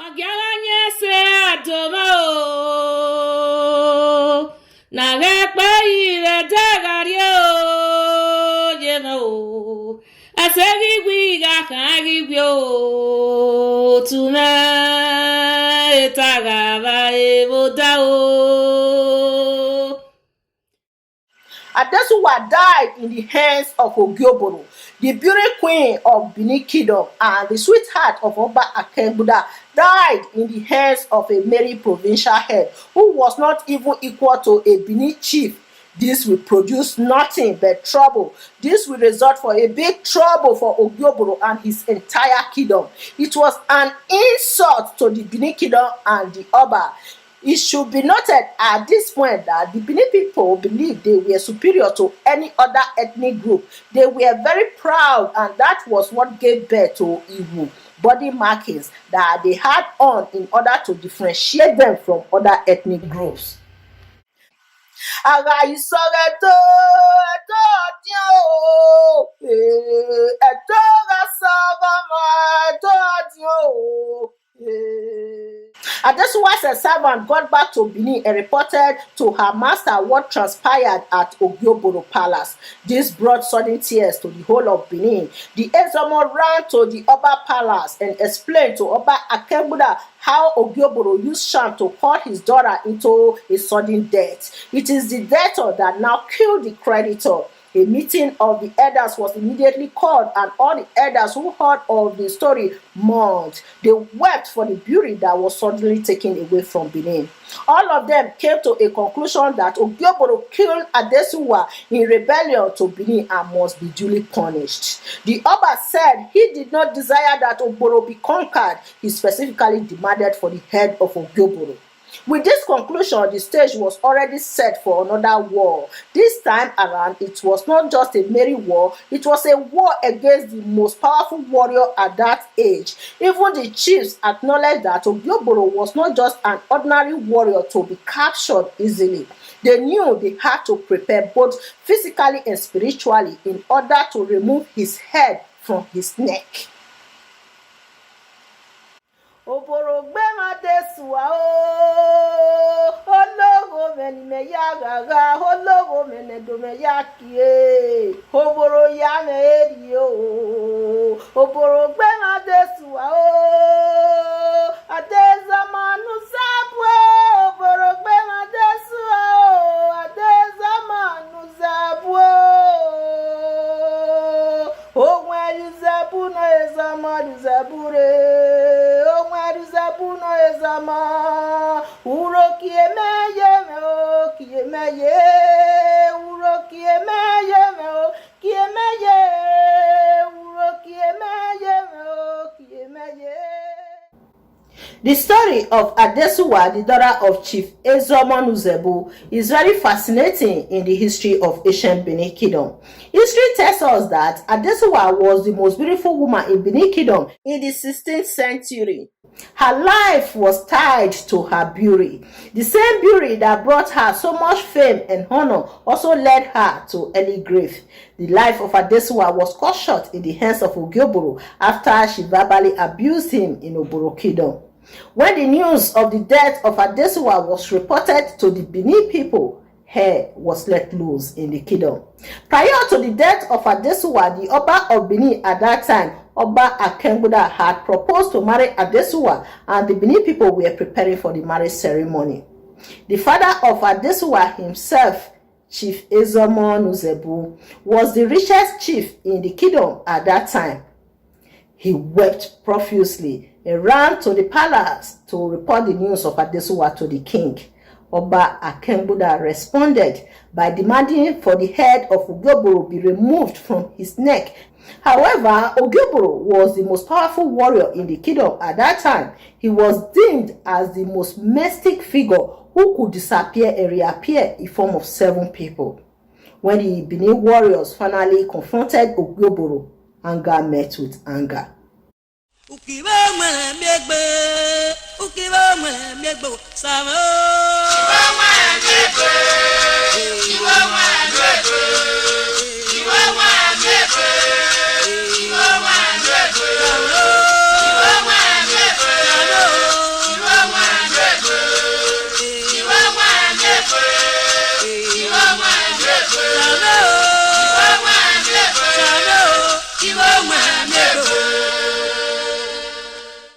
Ogiaranye se adoma o na repe ire dagario yema o asegi gwiga kan gibio tuna etagaba eboda o. Adesuwa died in the hands of Oboro, the beauty queen of Benin Kingdom, and the sweetheart of Oba Akengbuda died in the hands of a merry provincial head who was not even equal to a Benin chief. This will produce nothing but trouble. This will result for a big trouble for Oboro and his entire kingdom. It was an insult to the Benin Kingdom and the Oba. It should be noted at this point that the Benin people believed they were superior to any other ethnic group. They were very proud, and that was what gave birth to evil body markings that they had on in order to differentiate them from other ethnic groups. Ara ìsọ̀rọ̀ ẹ̀tọ́ dín o, ẹ̀tọ́ rẹ̀ sọ̀rọ̀ mọ́ ẹ̀tọ́ dín o. Adesuwa's servant got back to Benin and reported to her master what transpired at Oboro Palace. This brought sudden tears to the whole of Benin. The Ezomo ran to the Oba Palace and explained to Oba Akengbuda how Oboro used sham to cut his daughter into a sudden death. It is the debtor that now killed the creditor. A meeting of the elders was immediately called, and all the elders who heard of the story mourned. They wept for the beauty that was suddenly taken away from Benin. All of them came to a conclusion that Oboro killed Adesuwa in rebellion to Benin and must be duly punished. The Oba said he did not desire that Oboro be conquered. He specifically demanded for the head of Oboro. With this conclusion, the stage was already set for another war. This time around, it was not just a merry war, it was a war against the most powerful warrior at that age. Even the chiefs acknowledged that Oboro was not just an ordinary warrior to be captured easily. They knew they had to prepare both physically and spiritually in order to remove his head from his neck. Oboro gbema Adesuwa o, ologo meni me ya gaga, ologo mene do me ya kie. Oboro ya me eri o, Oboro gbema Adesuwa o, Adezamanu sabwe. Oboro gbema Adesuwa o, Adezamanu sabwe. Onwere zabu na ezamanu zabure. Puno ezama uro kiemeye me o kiemeye uro kiemeye me o kiemeye uro kiemeye me o kiemeye. The story of Adesuwa, the daughter of Chief Ezomo Nuzebu, is very fascinating in the history of ancient Benin Kingdom. History tells us that Adesuwa was the most beautiful woman in Benin Kingdom in the 16th century. Her life was tied to her beauty. The same beauty that brought her so much fame and honor also led her to early grave. The life of Adesuwa was cut short in the hands of Oboro after she verbally abused him in Oboro Kingdom. When the news of the death of Adesuwa was reported to the Benin people, hair was let loose in the kingdom. Prior to the death of Adesuwa, the Oba of Benin at that time, Oba Akengbuda, had proposed to marry Adesuwa, and the Benin people were preparing for the marriage ceremony. The father of Adesuwa himself, Chief Ezomo Nuzebu, was the richest chief in the kingdom at that time. He wept profusely and ran to the palace to report the news of Adesuwa to the king. Oba Akengbuda responded by demanding for the head of Oboro be removed from his neck. However, Oboro was the most powerful warrior in the kingdom at that time. He was deemed as the most mystic figure who could disappear and reappear in form of 7 people. When the Benin warriors finally confronted Oboro, anger met with anger. Ukiba mwe miegbe, sama.